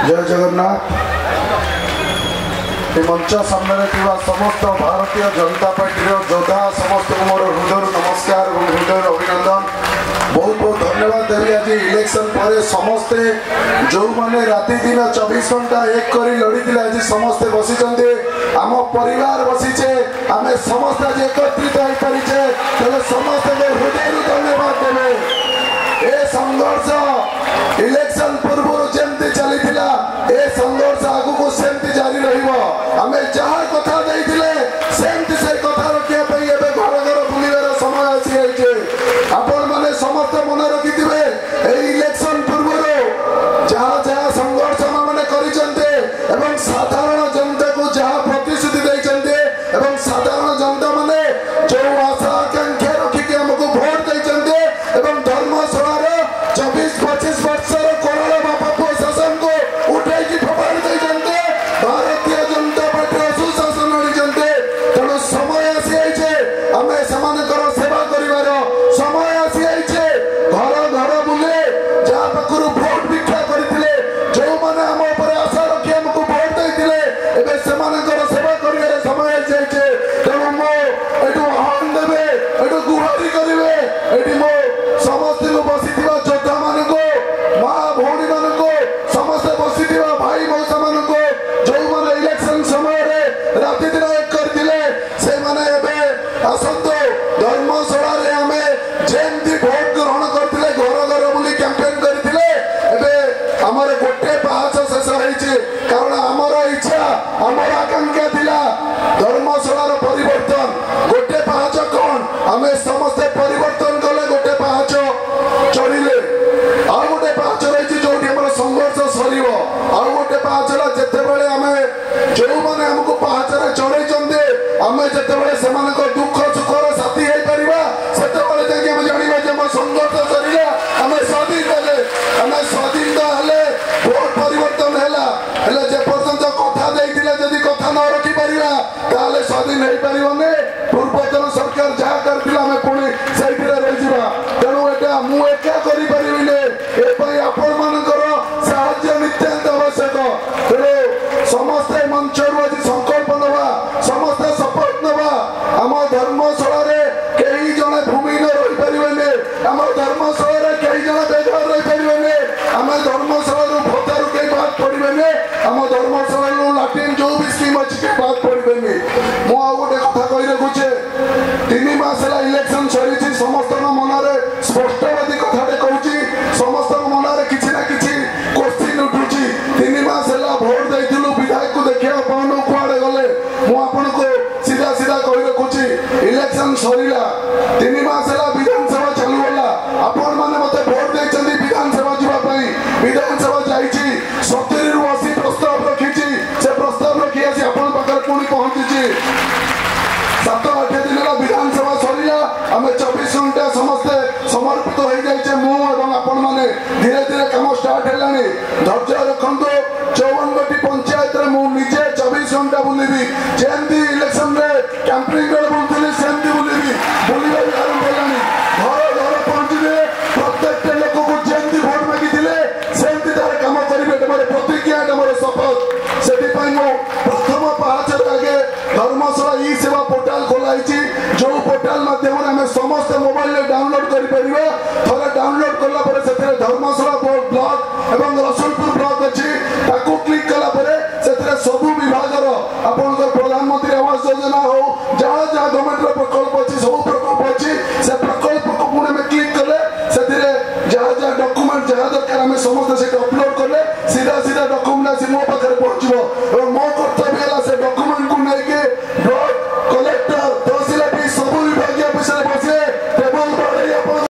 जय जगन्नाथ। मंच सामने समस्त भारतीय जनता पार्टी योद्धा समस्त मोर हृदय नमस्कार और हृदय अभिनंदन। बहुत बहुत धन्यवाद देवी। आज इलेक्शन पर समस्ते जो मैंने राति दिन 24 घंटा एक करी लड़ी आज समस्ते बसी आम परिवार बसीचे आम समस्त आज एकत्रित हो पारिचे समस्त हृदय धन्यवाद देवे। ए संघर्ष इलेक्शन पूर्व जमती चली ए संघर्ष आगू सेमती जारी रमें जहाँ कथा सेमती से कथा रखापी घर घर बुलार समय आसी आपण मैंने समस्त मन रखि इलेक्शन पूर्व जहाँ जहाँ संघर्ष मैंने कर साधारण जनता को जहाँ प्रतिश्रुति देते साधारण जनता मैंने जो आशा आकांक्षा रखिक आमको भोट देते धर्मशाला 24-25 वर्षर कोरोना बापा शासन को उठे फोपाड़ी देते भारतीय जनता पार्टी सुशासन आनी तेणु समय आसी आम से सेवा कर समय आसी घर घर बुले जहाँ पाखु भोट भिक्षा करते जो मैंने आम आशा रखी आमको भोट देते सेवा कर समय आसी तेणु मुझे आह्वान देवे ये गुहारी करेंगे मो समस्त बसी योद्धा मान माँ भौणी मान समस्त बसी भाई मौसा मान जो मैंने इलेक्शन समय राति दिन एक करते से आसतु धर्मशाला आम जमी भोट ग्रहण करते घर घर बुली कैंपेन करते आमर गोटे पाहाच शेष हो कारण आमर इच्छा आमर आकांक्षा थिला धर्मशाला परिवर्तन गोटे पाहाच कौन आम समस्ते परिवर्तन कले गोटे पाहाच चढ़िले आउ गोटे पाहाच रही जो संघर्ष सर आउ गोटे पाहाच जितेबाला आम जो मैंने आमको पाहाचर चढ़े आम जितेबाला से दुख सुखर साथी हो पार से जाना संघर्ष सरिला आम स्वाधीन हेले आम स्वाधीन हेले भोट परिवर्तन है जे पर्यंत कथा देती कथा न रखिपर स्वाधीन हो पारे पूर्वतन सरकार जहाँ करते आम पुणी से रही तेणु एटा मुझे करें आपण मानकर साहाय्य नित्याନ୍ତ आवश्यक तेणु समस्ते मंच आज संकल्प नवा समस्ते शपथ नवा आम धर्मशाला कई जड़े भूमिहीन रही पारे आम धर्मशाला कई जन बेघर रही पारे आम धर्मशाला भत्तारू कई बात पड़े आम धर्मशाला लाट्रिन जो भी स्कीम अच्छी कई बात पड़े मुझे गोटे कथा कही रखुचे 3 मास इलेक्शन सरी समस्त मन स्पष्टवादी कथाटे कहूँ समस्त मन किसी ना कि क्वेश्चन उठुची 3 मास भोट देलु विधायक को देखा पाऊन कुआड़े गले मुझे सीधा सीधा कही रखुची इलेक्शन सरीला 3 मास विधानसभा चलूगला आपण मैंने मत भोट देते विधानसभा जावाई विधानसभा जाइए 70 ରୁ 80 प्रस्ताव रखी से प्रस्ताव रखी आसी आपण पाखे पुणी पहुंची 7-8 दिन विधानसभा सरीला आम 24 घंटा समस्ते समर्पित हो जाए मुझे मैंने धीरे धीरे कम स्टार्ट है धैर्य रखु 54टी पंचायत मुझे 24 घंटा बुलबी जमी इलेक्शन कैंपेनिंग बुलूली सेमती बुलबी बुलवा भी आरंभ है घर घर पहुंचे प्रत्येक लोक को जमी भोट मागिले सेमती तार कम करेंगे मोर प्रतिज्ञा मोर शपथ से प्रथम पाहाचर आगे धर्मशाला ई सेवा पोर्टाल खोलाई जो पोर्टाल माध्यम आम समस्त मोबाइल डाउनलोड कर थे डाउनलोड कला धर्मशाला ब्लॉक एवं रसुलपुर ब्लॉक अच्छी क्लिक कला सबू विभाग आपंकर प्रधानमंत्री आवास योजना हो जहाँ जहाँ गवर्नमेंट प्रकल्प अच्छी सब प्रकल्प अच्छी से प्रकल्प को पुणे में क्लिक कले जहाँ जहाँ डॉक्यूमेंट जहाँ दरकार आम समस्त अपलोड कले सीधा सीधा डॉक्यूमेंट आसी मो पाखे पहुंचो मो कर्तव्य